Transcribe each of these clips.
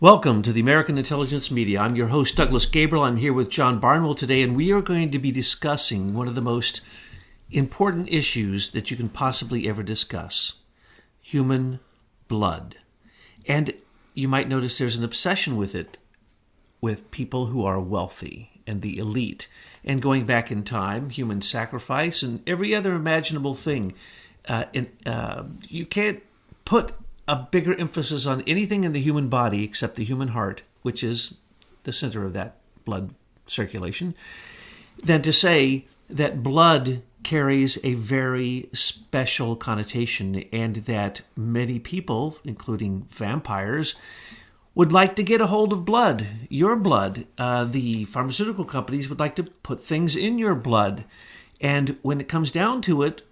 Welcome to the American Intelligence Media. I'm your host, Douglas Gabriel. I'm here with John Barnwell today, and we are going to be discussing one of the most important issues that you can possibly ever discuss: human blood. And you might notice there's an obsession with it, with people who are wealthy and the elite. And going back in time, human sacrifice and every other imaginable thing. You can't put a bigger emphasis on anything in the human body except the human heart, which is the center of that blood circulation, than to say that blood carries a very special connotation and that many people, including vampires, would like to get a hold of blood, your blood. The pharmaceutical companies would like to put things in your blood. And when it comes down to it,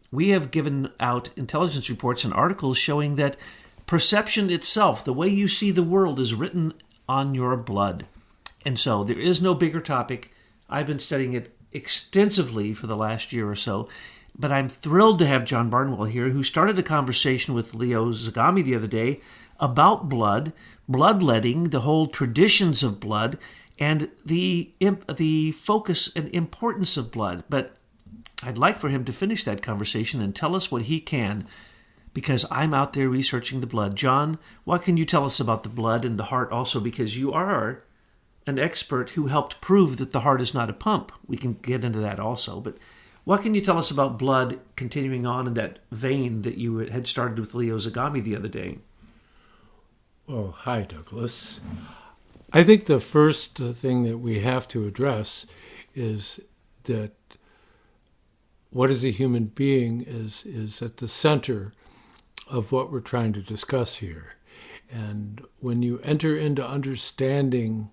we have given out intelligence reports and articles showing that perception itself, the way you see the world, is written on your blood. And so there is no bigger topic. I've been studying it extensively for the last year or so, but I'm thrilled to have John Barnwell here, who started a conversation with Leo Zagami the other day about blood, bloodletting, the whole traditions of blood, and the focus and importance of blood. But I'd like for him to finish that conversation and tell us what he can, because I'm out there researching the blood. John, what can you tell us about the blood and the heart also, because you are an expert who helped prove that the heart is not a pump. We can get into that also, but what can you tell us about blood, continuing on in that vein that you had started with Leo Zagami the other day? Well, hi, Douglas. I think the first thing that we have to address is that what is a human being is at the center of what we're trying to discuss here. And when you enter into understanding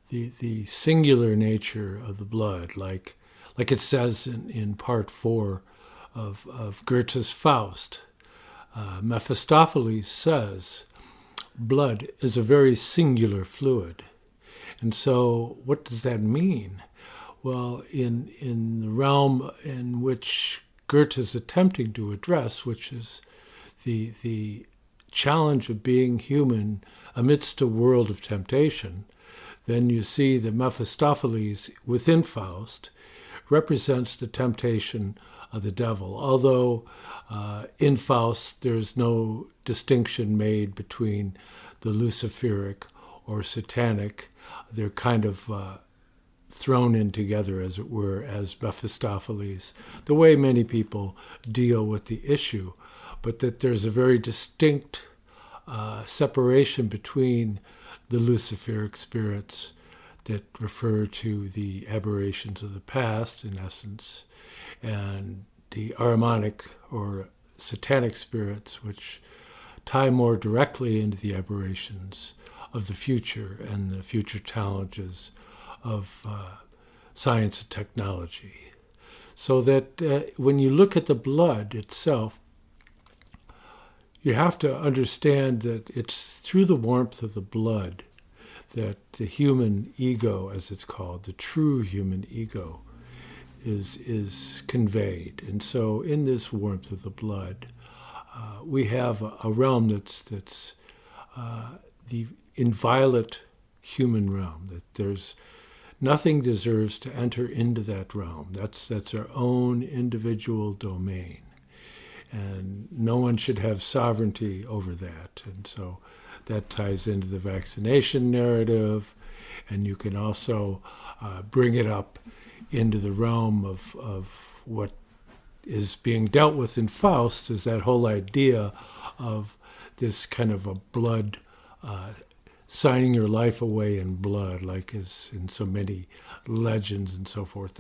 the singular nature of the blood, like it says in part 4 of Goethe's Faust, Mephistopheles says, blood is a very singular fluid. And so what does that mean? Well, in the realm in which Goethe is attempting to address, which is the challenge of being human amidst a world of temptation, then you see that Mephistopheles within Faust represents the temptation of the devil. Although in Faust there's no distinction made between the Luciferic or Satanic. They're kind of thrown in together, as it were, as Mephistopheles, the way many people deal with the issue, but that there's a very distinct separation between the Luciferic spirits that refer to the aberrations of the past, in essence, and the Ahrimanic or Satanic spirits, which tie more directly into the aberrations of the future and the future challenges of science and technology. So that when you look at the blood itself, you have to understand that it's through the warmth of the blood that the human ego, as it's called, the true human ego, is conveyed. And so in this warmth of the blood, we have a realm that's the inviolate human realm, that there's nothing deserves to enter into that realm. That's our own individual domain. And no one should have sovereignty over that. And so that ties into the vaccination narrative. And you can also bring it up into the realm of what is being dealt with in Faust, is that whole idea of this kind of a blood signing your life away in blood, like is in so many legends and so forth,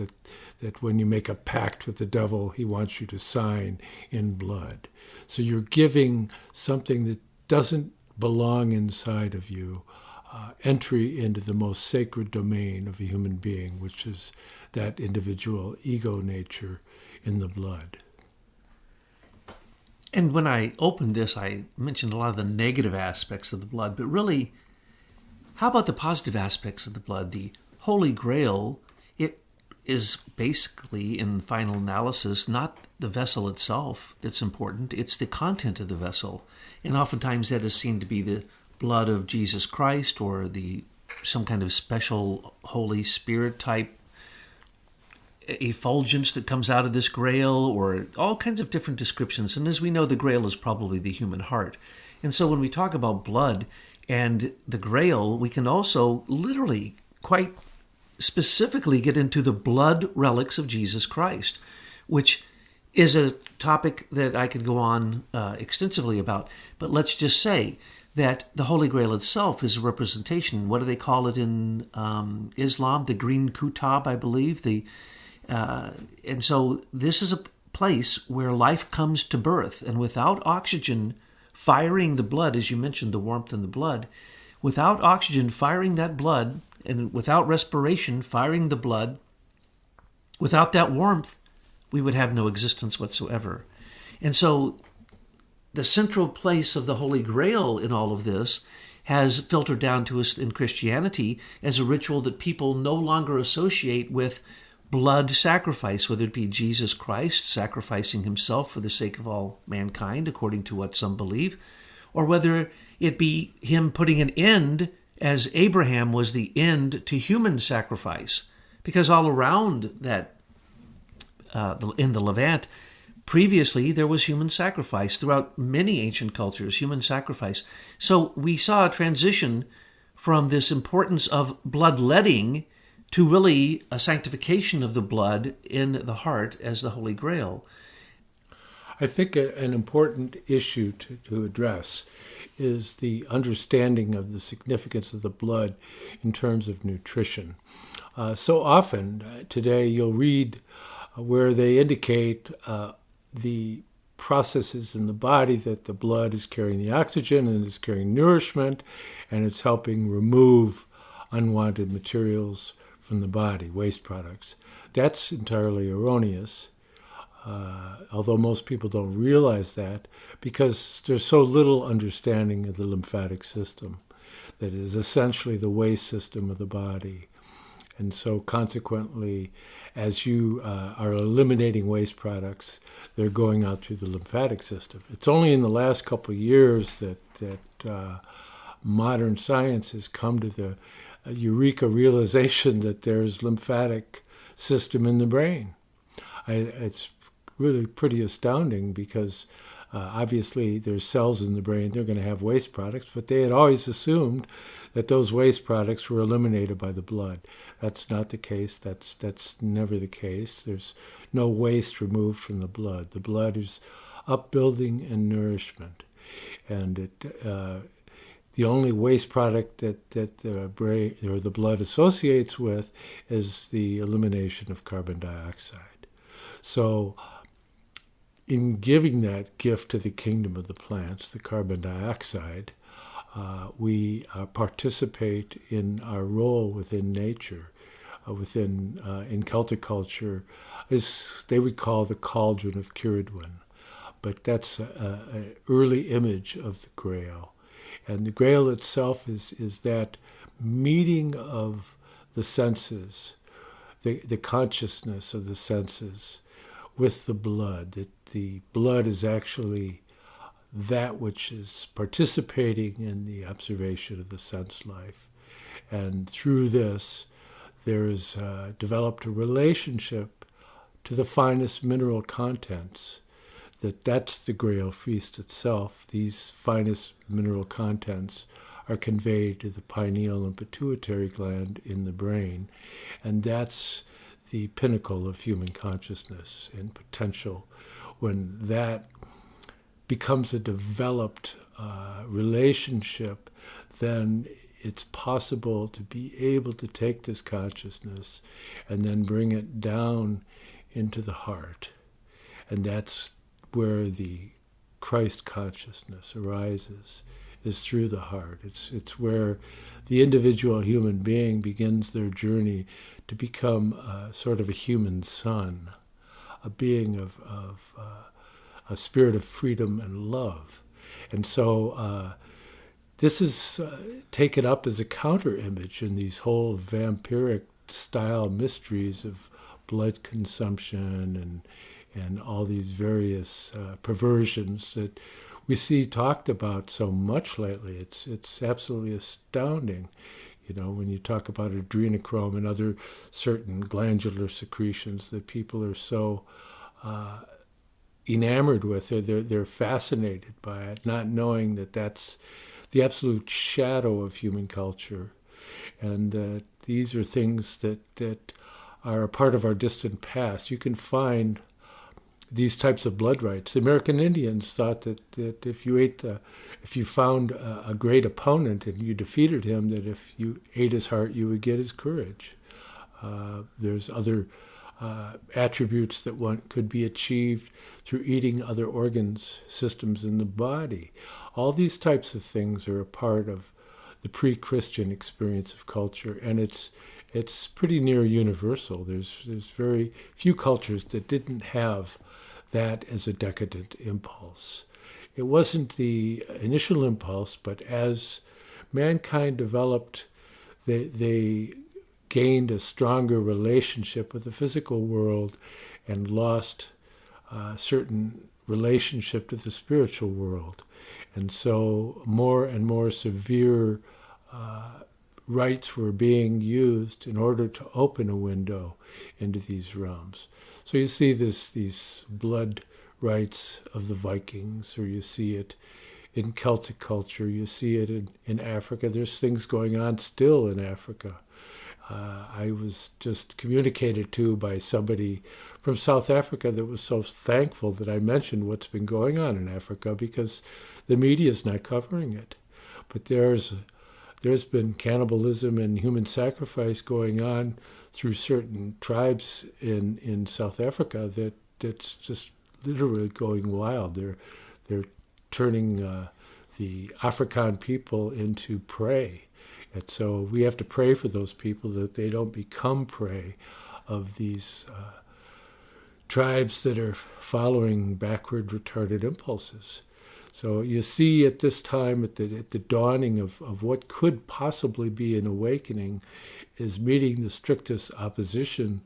that when you make a pact with the devil, he wants you to sign in blood. So you're giving something that doesn't belong inside of you entry into the most sacred domain of a human being, which is that individual ego nature in the blood. And when I opened this, I mentioned a lot of the negative aspects of the blood, but really, how about the positive aspects of the blood? The Holy Grail, it is basically, in final analysis, not the vessel itself that's important, it's the content of the vessel. And oftentimes that is seen to be the blood of Jesus Christ or some kind of special Holy Spirit type effulgence that comes out of this Grail, or all kinds of different descriptions. And as we know, the Grail is probably the human heart. And so when we talk about blood and the Grail, we can also literally quite specifically get into the blood relics of Jesus Christ, which is a topic that I could go on extensively about. But let's just say that the Holy Grail itself is a representation. What do they call it in Islam? The green kutab, I believe. And so this is a place where life comes to birth. And without oxygen firing the blood, as you mentioned, the warmth in the blood, without oxygen firing that blood, and without respiration firing the blood, without that warmth, we would have no existence whatsoever. And so the central place of the Holy Grail in all of this has filtered down to us in Christianity as a ritual that people no longer associate with blood sacrifice, whether it be Jesus Christ sacrificing himself for the sake of all mankind, according to what some believe, or whether it be him putting an end, as Abraham was the end to human sacrifice. Because all around that, in the Levant, previously there was human sacrifice. Throughout many ancient cultures, human sacrifice. So we saw a transition from this importance of bloodletting to really a sanctification of the blood in the heart as the Holy Grail. I think an important issue to address is the understanding of the significance of the blood in terms of nutrition. So often today you'll read where they indicate the processes in the body that the blood is carrying the oxygen and is carrying nourishment, and it's helping remove unwanted materials from the body, waste products. That's entirely erroneous, although most people don't realize that because there's so little understanding of the lymphatic system that is essentially the waste system of the body. And so consequently, as you are eliminating waste products, they're going out through the lymphatic system. It's only in the last couple of years that modern science has come to the eureka realization that there's lymphatic system in the brain. It's really pretty astounding because obviously there's cells in the brain, they're going to have waste products, but they had always assumed that those waste products were eliminated by the blood. That's not the case. That's never the case. There's no waste removed from the blood. The blood is upbuilding and nourishment. And the only waste product that the brain or the blood associates with is the elimination of carbon dioxide. So in giving that gift to the kingdom of the plants, the carbon dioxide, we participate in our role within nature, in Celtic culture, is they would call the cauldron of Ciridwen. But that's an early image of the Grail. And the Grail itself is that meeting of the senses, the consciousness of the senses with the blood, that the blood is actually that which is participating in the observation of the sense life. And through this, there is developed a relationship to the finest mineral contents, that's the Grail feast itself. These finest mineral contents are conveyed to the pineal and pituitary gland in the brain, and that's the pinnacle of human consciousness and potential. When that becomes a developed relationship, then it's possible to be able to take this consciousness and then bring it down into the heart. And that's where the Christ consciousness arises, is through the heart. It's where the individual human being begins their journey to become sort of a human son, a being of a spirit of freedom and love. And so this is taken up as a counter image in these whole vampiric style mysteries of blood consumption and all these various perversions that we see talked about so much lately. It's absolutely astounding. When you talk about adrenochrome and other certain glandular secretions that people are so enamored with, they're fascinated by it, not knowing that that's the absolute shadow of human culture, and these are things that are a part of our distant past. You can find these types of blood rights. The American Indians thought that if you found a great opponent and you defeated him, that if you ate his heart, you would get his courage. There's other attributes that one could be achieved through eating other organs, systems in the body. All these types of things are a part of the pre-Christian experience of culture, and it's pretty near universal. There's very few cultures that didn't have that as a decadent impulse. It wasn't the initial impulse, but as mankind developed, they gained a stronger relationship with the physical world and lost a certain relationship to the spiritual world. And so more and more severe rites were being used in order to open a window into these realms. So you see these blood rites of the Vikings, or you see it in Celtic culture, you see it in Africa. There's things going on still in Africa. I was just communicated to by somebody from South Africa that was so thankful that I mentioned what's been going on in Africa, because the media is not covering it. But there's been cannibalism and human sacrifice going on through certain tribes in South Africa that's just literally going wild. They're turning the African people into prey. And so we have to pray for those people that they don't become prey of these tribes that are following backward retarded impulses. So you see at this time, at the dawning of what could possibly be an awakening, is meeting the strictest opposition,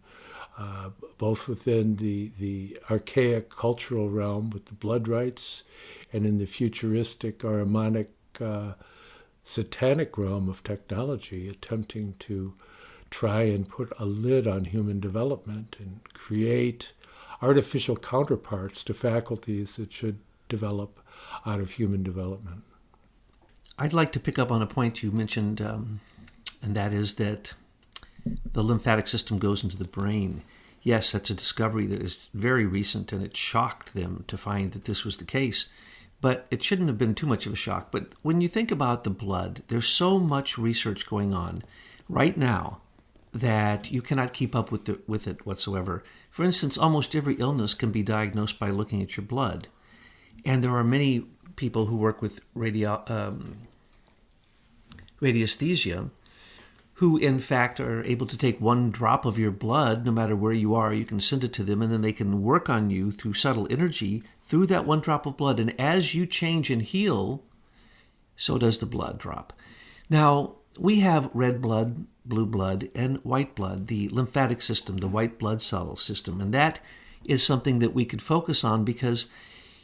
both within the archaic cultural realm with the blood rites and in the futuristic, Ahrimanic, satanic realm of technology, attempting to try and put a lid on human development and create artificial counterparts to faculties that should develop out of human development. I'd like to pick up on a point you mentioned, and that is that the lymphatic system goes into the brain. Yes, that's a discovery that is very recent, and it shocked them to find that this was the case. But it shouldn't have been too much of a shock. But when you think about the blood, there's so much research going on right now that you cannot keep up with it whatsoever. For instance, almost every illness can be diagnosed by looking at your blood. And there are many people who work with radiesthesia who, in fact, are able to take one drop of your blood, no matter where you are. You can send it to them, and then they can work on you through subtle energy through that one drop of blood. And as you change and heal, so does the blood drop. Now, we have red blood, blue blood, and white blood, the lymphatic system, the white blood cell system. And that is something that we could focus on, because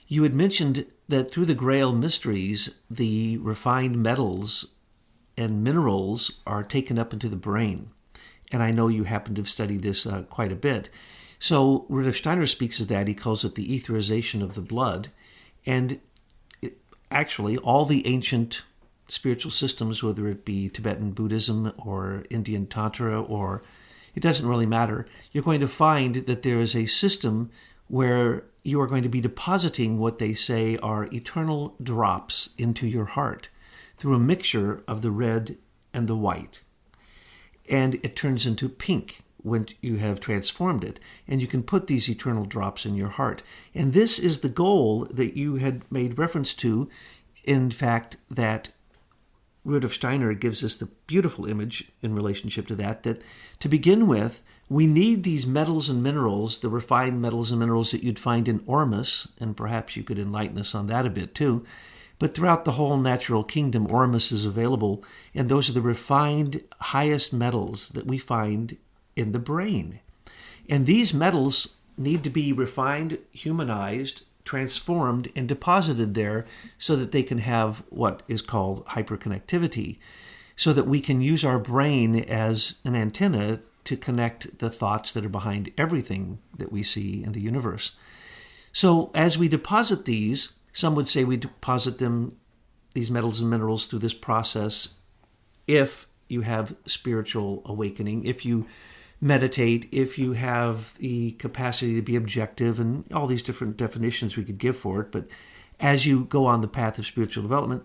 you had mentioned that through the Grail mysteries, the refined metals and minerals are taken up into the brain. And I know you happen to have studied this quite a bit. So Rudolf Steiner speaks of that. He calls it the etherization of the blood. And actually, all the ancient spiritual systems, whether it be Tibetan Buddhism or Indian Tantra, or it doesn't really matter, you're going to find that there is a system where you are going to be depositing what they say are eternal drops into your heart through a mixture of the red and the white. And it turns into pink when you have transformed it. And you can put these eternal drops in your heart. And this is the goal that you had made reference to. In fact, that Rudolf Steiner gives us the beautiful image in relationship to that to begin with, we need these metals and minerals, the refined metals and minerals that you'd find in Ormus, and perhaps you could enlighten us on that a bit too. But throughout the whole natural kingdom, Ormus is available, and those are the refined, highest metals that we find in the brain. And these metals need to be refined, humanized, transformed and deposited there so that they can have what is called hyperconnectivity, so that we can use our brain as an antenna to connect the thoughts that are behind everything that we see in the universe. So as we deposit these, some would say we deposit them, these metals and minerals, through this process if you have spiritual awakening, if you meditate, if you have the capacity to be objective, and all these different definitions we could give for it. But as you go on the path of spiritual development,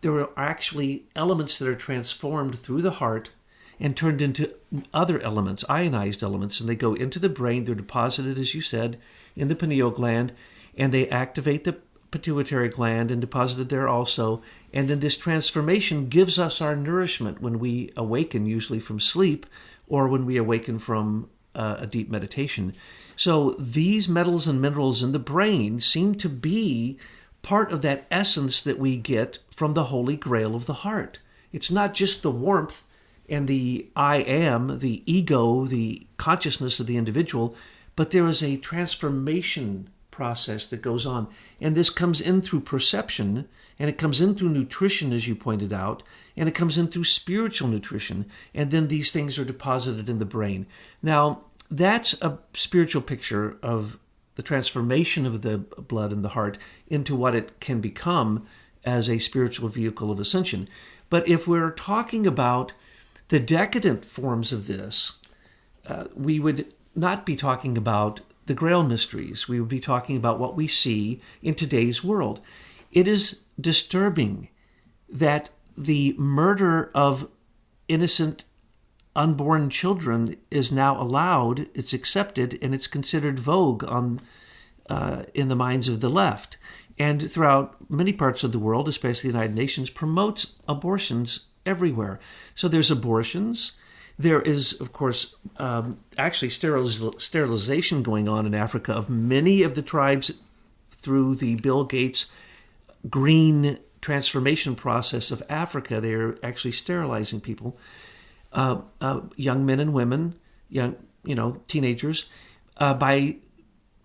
there are actually elements that are transformed through the heart and turned into other elements, ionized elements, and they go into the brain. They're deposited, as you said, in the pineal gland, and they activate the pituitary gland and deposited there also. And then this transformation gives us our nourishment when we awaken, usually from sleep, or when we awaken from a deep meditation. So these metals and minerals in the brain seem to be part of that essence that we get from the Holy Grail of the heart. It's not just the warmth and the I am, the ego, the consciousness of the individual, but there is a transformation process that goes on. And this comes in through perception, and it comes in through nutrition, as you pointed out, and it comes in through spiritual nutrition, and then these things are deposited in the brain. Now, that's a spiritual picture of the transformation of the blood and the heart into what it can become as a spiritual vehicle of ascension. But if we're talking about the decadent forms of this, we would not be talking about the Grail mysteries. We would be talking about what we see in today's world. It is disturbing that the murder of innocent unborn children is now allowed, it's accepted, and it's considered vogue in the minds of the left. And throughout many parts of the world, especially the United Nations, promotes abortions everywhere. So there's abortions. There is, of course, actually sterilization going on in Africa of many of the tribes through the Bill Gates green transformation process of Africa. They are actually sterilizing people, young men and women, teenagers, by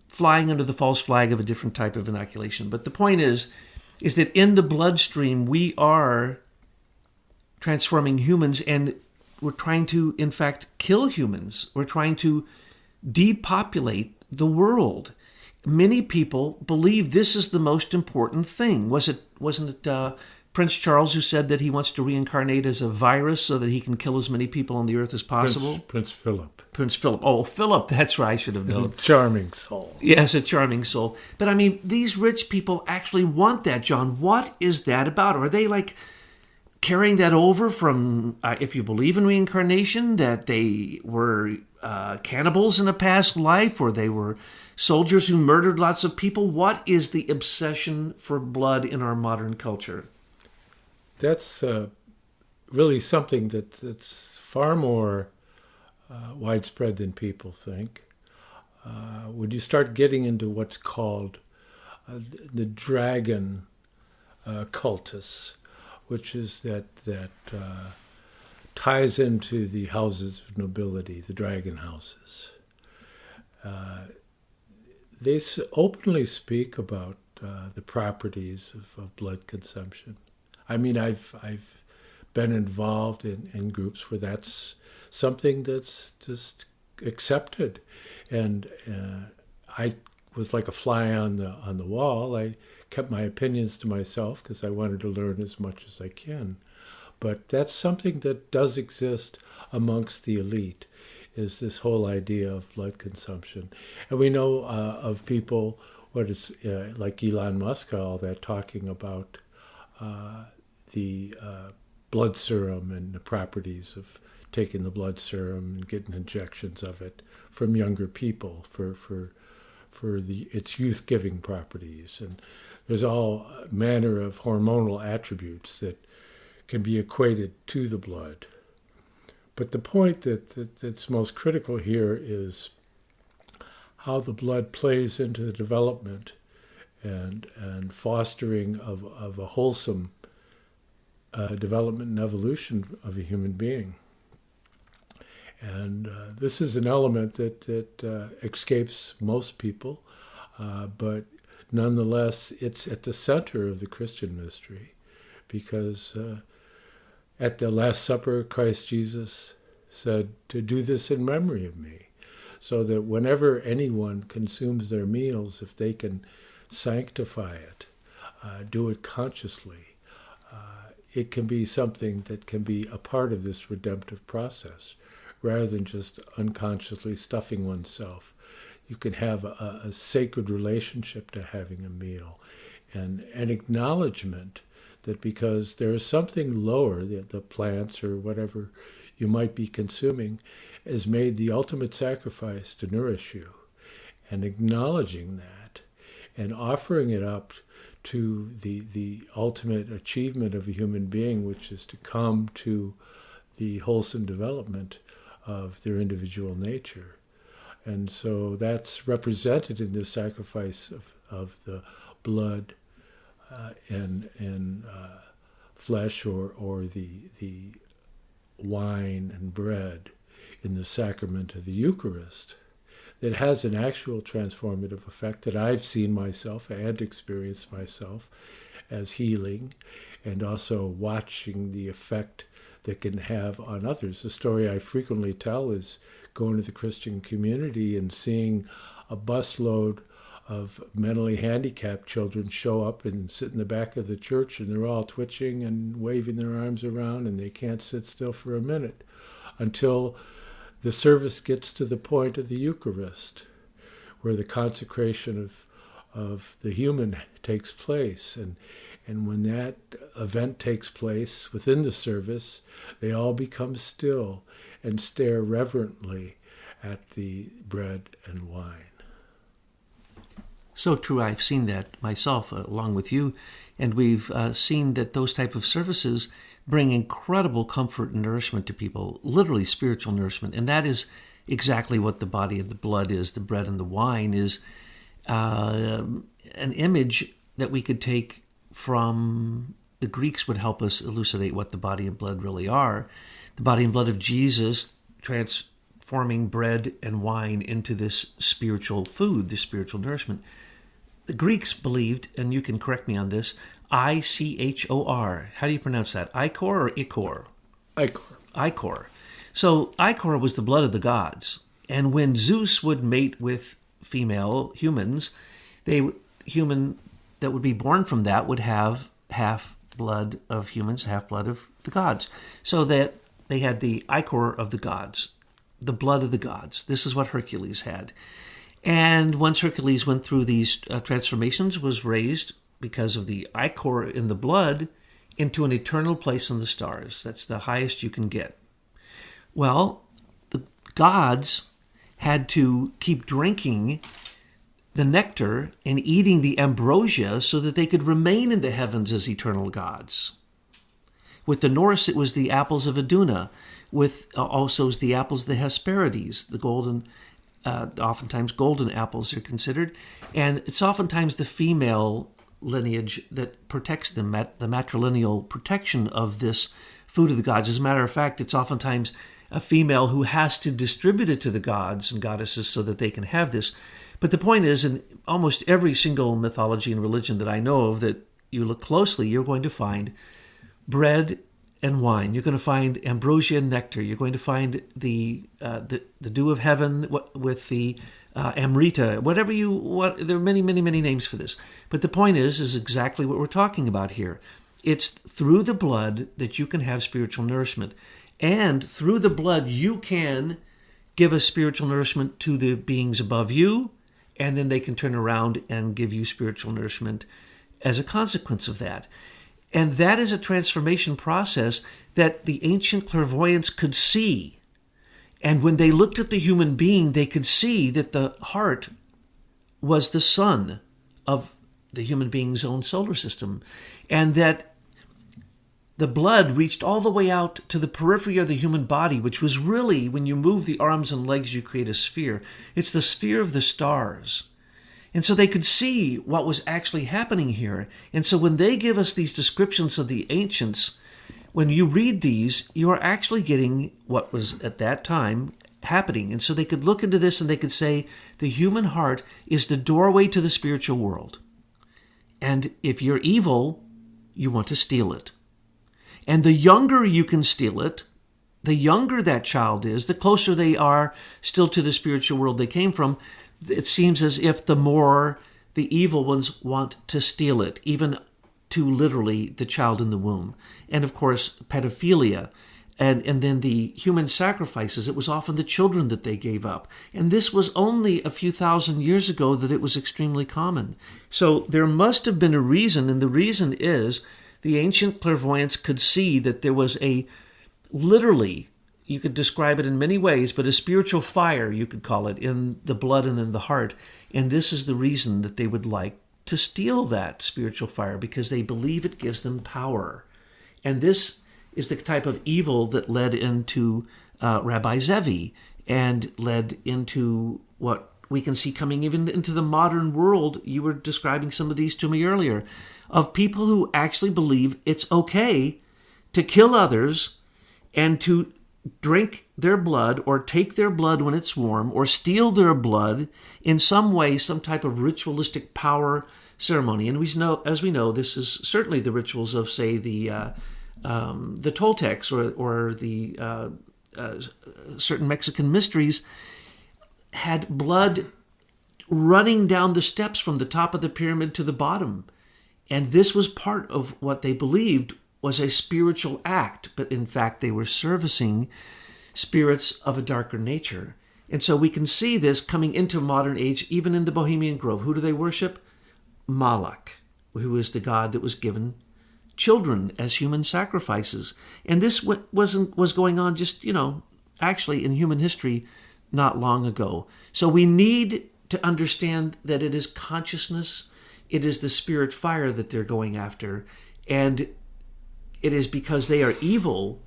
flying under the false flag of a different type of inoculation. But the point is that in the bloodstream we are transforming humans, and we're trying to, in fact, kill humans. We're trying to depopulate the world. Many people believe this is the most important thing. Wasn't it Prince Charles who said that he wants to reincarnate as a virus so that he can kill as many people on the earth as possible? Prince Philip. Prince Philip. Oh, Philip, that's right, I should have known. Charming soul. Yes, a charming soul. But I mean, these rich people actually want that, John. What is that about? Are they like carrying that over from, if you believe in reincarnation, that they were cannibals in a past life, or they were soldiers who murdered lots of people? What is the obsession for blood in our modern culture? That's really something that's far more widespread than people think. When you start getting into what's called the dragon cultus, which is that ties into the houses of nobility, the dragon houses. They openly speak about the properties of blood consumption. I mean, I've been involved in groups where that's something that's just accepted, and I was like a fly on the wall. I kept my opinions to myself because I wanted to learn as much as I can. But that's something that does exist amongst the elite, is this whole idea of blood consumption. And we know of people, like Elon Musk, all that, talking about the blood serum and the properties of taking the blood serum and getting injections of it from younger people for its youth-giving properties. And there's all manner of hormonal attributes that can be equated to the blood. But the point that's most critical here is how the blood plays into the development and fostering of a wholesome development and evolution of a human being. And this is an element that escapes most people, but nonetheless, it's at the center of the Christian mystery, because at the Last Supper, Christ Jesus said to do this in memory of me, so that whenever anyone consumes their meals, if they can sanctify it, do it consciously, it can be something that can be a part of this redemptive process, rather than just unconsciously stuffing oneself. You can have a sacred relationship to having a meal, and an acknowledgement that because there is something lower, the plants or whatever you might be consuming, has made the ultimate sacrifice to nourish you, and acknowledging that and offering it up to the ultimate achievement of a human being, which is to come to the wholesome development of their individual nature. And so that's represented in the sacrifice of the blood and flesh, or the wine and bread in the sacrament of the Eucharist, that has an actual transformative effect that I've seen myself and experienced myself as healing, and also watching the effect that can have on others. The story I frequently tell is going to the Christian community and seeing a busload of mentally handicapped children show up and sit in the back of the church, and they're all twitching and waving their arms around, and they can't sit still for a minute until the service gets to the point of the Eucharist, where the consecration of the human takes place. And when that event takes place within the service, they all become still and stare reverently at the bread and wine. So true. I've seen that myself along with you, and we've seen that those type of services bring incredible comfort and nourishment to people, literally spiritual nourishment. And that is exactly what the body and the blood is. The bread and the wine is an image that we could take from the Greeks, would help us elucidate what the body and blood really are. The body and blood of Jesus transforming bread and wine into this spiritual food, this spiritual nourishment. The Greeks believed, and you can correct me on this, Ichor. How do you pronounce that? Ichor or Ichor? Ichor. Ichor. So Ichor was the blood of the gods. And when Zeus would mate with female humans, human that would be born from that would have half blood of humans, half blood of the gods. So that they had the Ichor of the gods, the blood of the gods. This is what Hercules had. And once Hercules went through these transformations, was raised because of the ichor in the blood into an eternal place in the stars. That's the highest you can get. Well, the gods had to keep drinking the nectar and eating the ambrosia so that they could remain in the heavens as eternal gods. With the Norse, it was the apples of Iduna. With also the apples of the Hesperides, the golden, oftentimes golden apples are considered. And it's oftentimes the female lineage that protects them, the matrilineal protection of this food of the gods. As a matter of fact, it's oftentimes a female who has to distribute it to the gods and goddesses so that they can have this. But the point is, in almost every single mythology and religion that I know of that you look closely, you're going to find bread and wine. You're going to find ambrosia and nectar. You're going to find the dew of heaven with the amrita. There are many, many, many names for this. But the point is exactly what we're talking about here. It's through the blood that you can have spiritual nourishment. And through the blood, you can give a spiritual nourishment to the beings above you, and then they can turn around and give you spiritual nourishment as a consequence of that. And that is a transformation process that the ancient clairvoyants could see. And when they looked at the human being, they could see that the heart was the sun of the human being's own solar system, and that the blood reached all the way out to the periphery of the human body, which was really, when you move the arms and legs, you create a sphere. It's the sphere of the stars. And so they could see what was actually happening here. And so when they give us these descriptions of the ancients, when you read these, you are actually getting what was at that time happening. And so they could look into this and they could say the human heart is the doorway to the spiritual world. And if you're evil, you want to steal it. And the younger you can steal it, the younger that child is, the closer they are still to the spiritual world they came from. It seems as if the more the evil ones want to steal it, even to literally the child in the womb. And of course, pedophilia. And then the human sacrifices, it was often the children that they gave up. And this was only a few thousand years ago that it was extremely common. So there must have been a reason, and the reason is the ancient clairvoyants could see that there was a, literally, you could describe it in many ways, but a spiritual fire, you could call it, in the blood and in the heart. And this is the reason that they would like to steal that spiritual fire, because they believe it gives them power. And this is the type of evil that led into Rabbi Zevi and led into what we can see coming even into the modern world. You were describing some of these to me earlier, of people who actually believe it's okay to kill others and to drink their blood or take their blood when it's warm or steal their blood in some way, some type of ritualistic power ceremony. And as we know, this is certainly the rituals of, say, the Toltecs or the certain Mexican mysteries had blood running down the steps from the top of the pyramid to the bottom. And this was part of what they believed was a spiritual act, but in fact they were servicing spirits of a darker nature. And so we can see this coming into modern age, even in the Bohemian Grove. Who do they worship? Moloch, who is the god that was given children as human sacrifices. And this was going on just, actually in human history not long ago. So we need to understand that it is consciousness, it is the spirit fire that they're going after, and it is because they are evil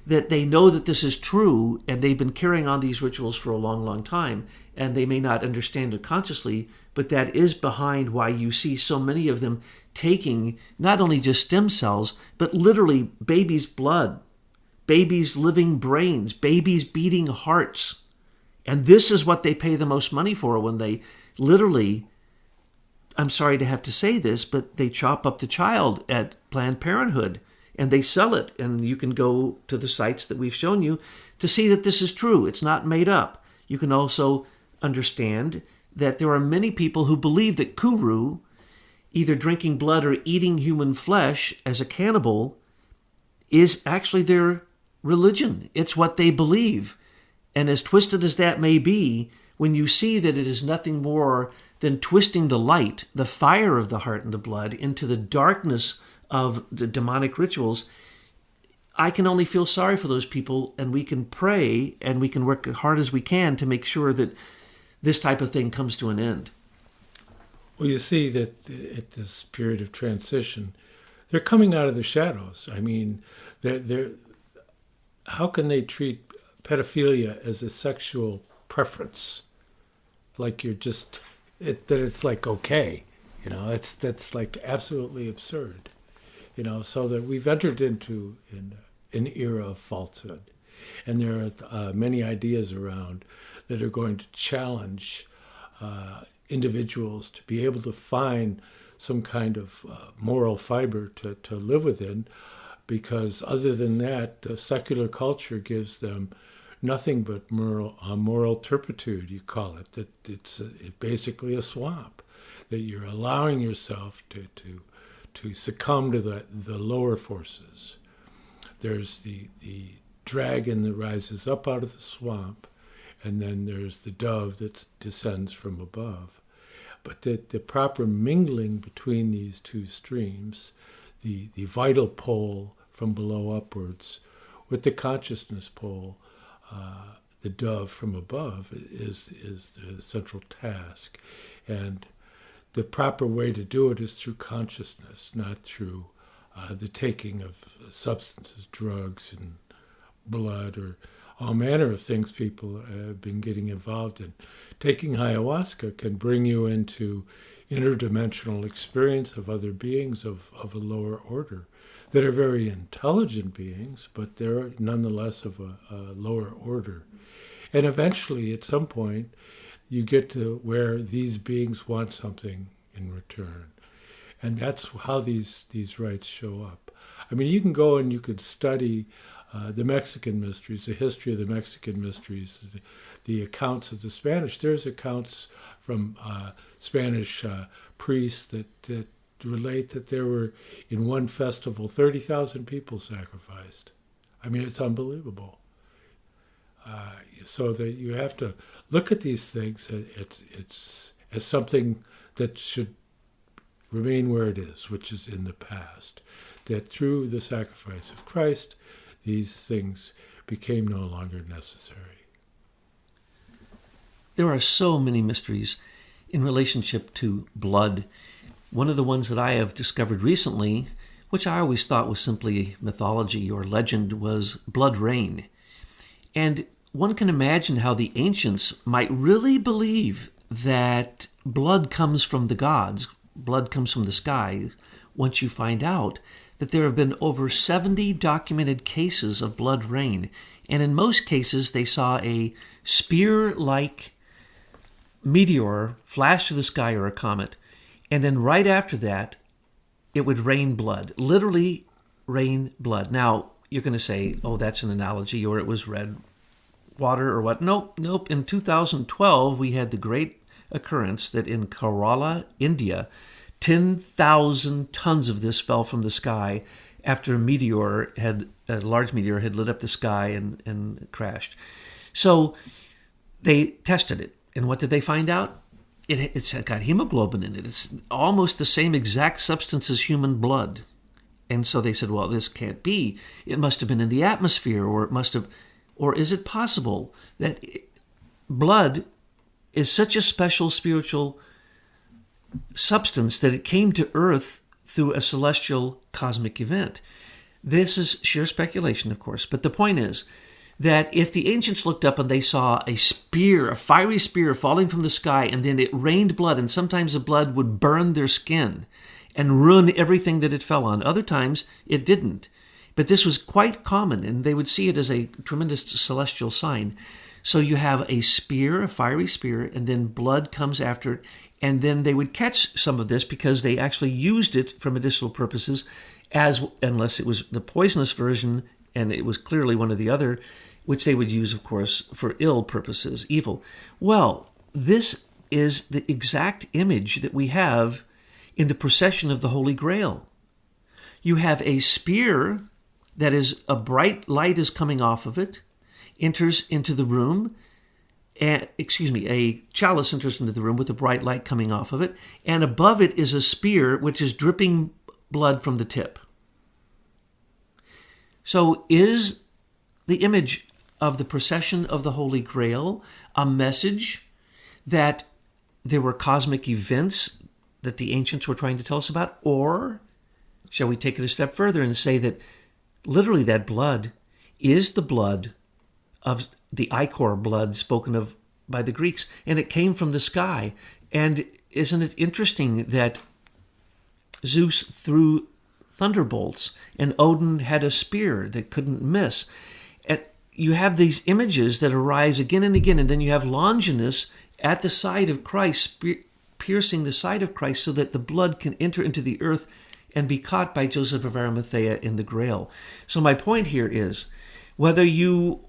that they know that this is true, and they've been carrying on these rituals for a long, long time, and they may not understand it consciously, but that is behind why you see so many of them taking not only just stem cells, but literally babies' blood, babies' living brains, babies' beating hearts. And this is what they pay the most money for when they literally, I'm sorry to have to say this, but they chop up the child at Planned Parenthood and they sell it. And you can go to the sites that we've shown you to see that this is true. It's not made up. You can also understand that there are many people who believe that Kuru, either drinking blood or eating human flesh as a cannibal, is actually their religion. It's what they believe. And as twisted as that may be, when you see that it is nothing more than twisting the light, the fire of the heart and the blood, into the darkness of the demonic rituals, I can only feel sorry for those people, and we can pray and we can work as hard as we can to make sure that this type of thing comes to an end. Well, you see that at this period of transition, they're coming out of the shadows. I mean, how can they treat pedophilia as a sexual preference? Like you're just, that it's like okay. That's like absolutely absurd. So that we've entered into an era of falsehood. And there are many ideas around that are going to challenge individuals to be able to find some kind of moral fiber to live within, because other than that, secular culture gives them nothing but moral turpitude, you call it. That it's basically a swamp, that you're allowing yourself to succumb to the lower forces. There's the dragon that rises up out of the swamp, and then there's the dove that descends from above. But the proper mingling between these two streams, the vital pole from below upwards with the consciousness pole, the dove from above, is the central task. And the proper way to do it is through consciousness, not through the taking of substances, drugs and blood, or all manner of things people have been getting involved in. Taking ayahuasca can bring you into interdimensional experience of other beings of a lower order that are very intelligent beings, but they're nonetheless of a lower order. And eventually, at some point, you get to where these beings want something in return. And that's how these rites show up. I mean, you can go and you could study the Mexican mysteries, the history of the Mexican mysteries, the accounts of the Spanish. There's accounts from Spanish priests that relate that there were, in one festival, 30,000 people sacrificed. I mean, it's unbelievable. So that you have to look at these things it's as something that should remain where it is, which is in the past. That through the sacrifice of Christ, these things became no longer necessary. There are so many mysteries in relationship to blood. One of the ones that I have discovered recently, which I always thought was simply mythology or legend, was blood rain. And one can imagine how the ancients might really believe that blood comes from the gods, blood comes from the skies, once you find out that there have been over 70 documented cases of blood rain. And in most cases, they saw a spear-like meteor flash through the sky or a comet. And then right after that, it would rain blood, literally rain blood. Now, you're going to say, oh, that's an analogy, or it was red water or what? Nope. In 2012, we had the great occurrence that in Kerala, India, 10,000 tons of this fell from the sky after a large meteor had lit up the sky and crashed. So they tested it. And what did they find out? It's got hemoglobin in it. It's almost the same exact substance as human blood. And so they said, well, this can't be. It must have been in the atmosphere, or is it possible that blood is such a special spiritual substance that it came to Earth through a celestial cosmic event? This is sheer speculation, of course, but the point is that if the ancients looked up and they saw a fiery spear falling from the sky, and then it rained blood, and sometimes the blood would burn their skin and ruin everything that it fell on. Other times it didn't. But this was quite common, and they would see it as a tremendous celestial sign. So you have a spear, a fiery spear, and then blood comes after it. And then they would catch some of this because they actually used it for medicinal purposes, unless it was the poisonous version, and it was clearly one or the other, which they would use, of course, for ill purposes, evil. Well, this is the exact image that we have in the procession of the Holy Grail. You have a spear that is a bright light is coming off of it, enters into the room, a chalice enters into the room with a bright light coming off of it, and above it is a spear which is dripping blood from the tip. So is the image of the procession of the Holy Grail a message that there were cosmic events that the ancients were trying to tell us about? Or shall we take it a step further and say that literally that blood is the blood of the ichor blood spoken of by the Greeks, and it came from the sky? And isn't it interesting that Zeus threw thunderbolts and Odin had a spear that couldn't miss? And you have these images that arise again and again, and then you have Longinus at the side of Christ, piercing the side of Christ so that the blood can enter into the earth and be caught by Joseph of Arimathea in the Grail. So my point here is, whether you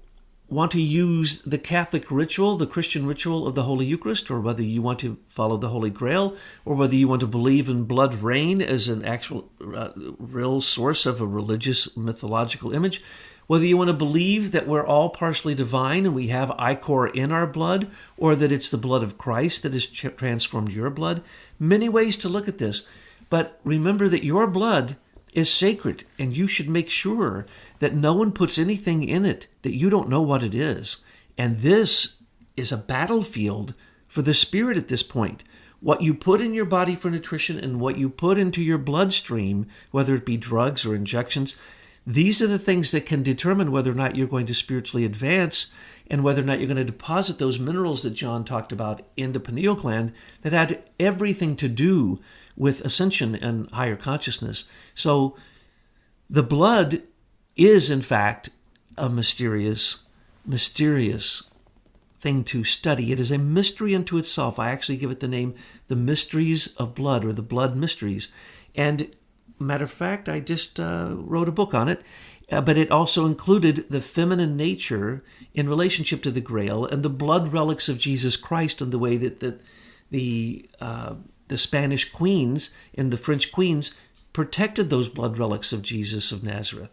want to use the Catholic ritual, the Christian ritual of the Holy Eucharist, or whether you want to follow the Holy Grail, or whether you want to believe in blood rain as an actual real source of a religious mythological image, whether you want to believe that we're all partially divine and we have ichor in our blood, or that it's the blood of Christ that has transformed your blood, many ways to look at this. But remember that your blood is sacred, and you should make sure that no one puts anything in it that you don't know what it is. And this is a battlefield for the spirit at this point. What you put in your body for nutrition and what you put into your bloodstream, whether it be drugs or injections, these are the things that can determine whether or not you're going to spiritually advance and whether or not you're going to deposit those minerals that John talked about in the pineal gland that had everything to do with ascension and higher consciousness. So the blood is, in fact, a mysterious thing to study. It is a mystery unto itself. I actually give it the name, the mysteries of blood, or the blood mysteries. And matter of fact, I just wrote a book on it, but it also included the feminine nature in relationship to the Grail and the blood relics of Jesus Christ, and the way that the Spanish queens and the French queens protected those blood relics of Jesus of Nazareth.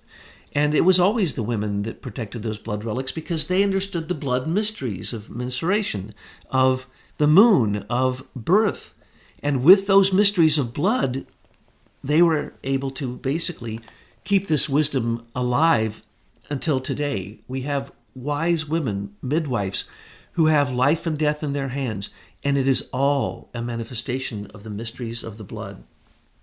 And it was always the women that protected those blood relics because they understood the blood mysteries of menstruation, of the moon, of birth. And with those mysteries of blood, they were able to basically keep this wisdom alive until today. We have wise women, midwives, who have life and death in their hands, and it is all a manifestation of the mysteries of the blood.